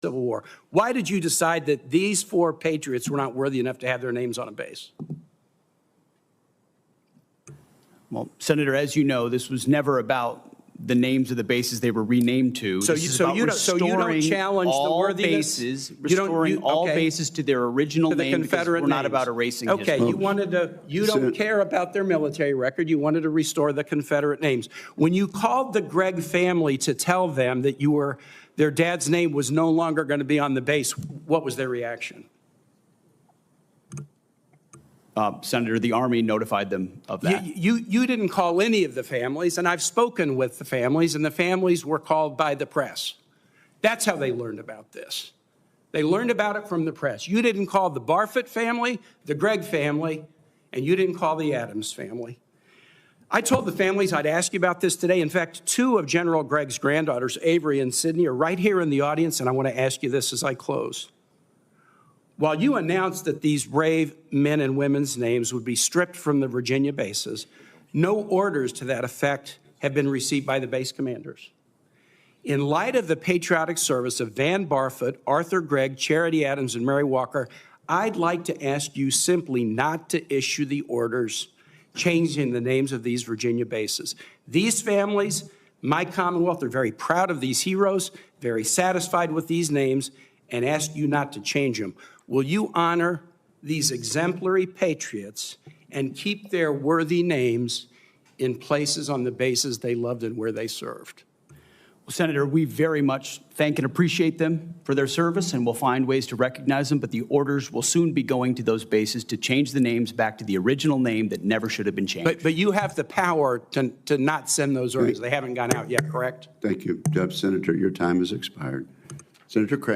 Civil War. Why did you decide that these 4 patriots were not worthy enough to have their names on a base? Well, Senator, as you know, this was never about the names of the bases they were renamed to. So you don't challenge the worthiness. Restoring all bases to their original name, because we're not about erasing history. Okay, you don't care about their military record. You wanted to restore the Confederate names. When you called the Gregg family to tell them that their dad's name was no longer going to be on the base, what was their reaction? Senator, the Army notified them of that. You didn't call any of the families, and I've spoken with the families, and the families were called by the press. That's how they learned about this. They learned about it from the press. You didn't call the Barfoot family, the Gregg family, and you didn't call the Adams family. I told the families I'd ask you about this today. In fact, 2 of General Gregg's granddaughters, Avery and Sydney, are right here in the audience, and I want to ask you this as I close. While you announced that these brave men and women's names would be stripped from the Virginia bases, no orders to that effect have been received by the base commanders. In light of the patriotic service of Van Barfoot, Arthur Gregg, Charity Adams, and Mary Walker, I'd like to ask you simply not to issue the orders changing the names of these Virginia bases. These families, my Commonwealth, are very proud of these heroes, very satisfied with these names, and ask you not to change them. Will you honor these exemplary patriots and keep their worthy names in places on the bases they loved and where they served? Well, Senator, we very much thank and appreciate them for their service, and we'll find ways to recognize them, but the orders will soon be going to those bases to change the names back to the original name that never should have been changed. But you have the power to not send those orders. They haven't gone out yet, correct? Thank you. Senator, your time has expired. Senator Crane.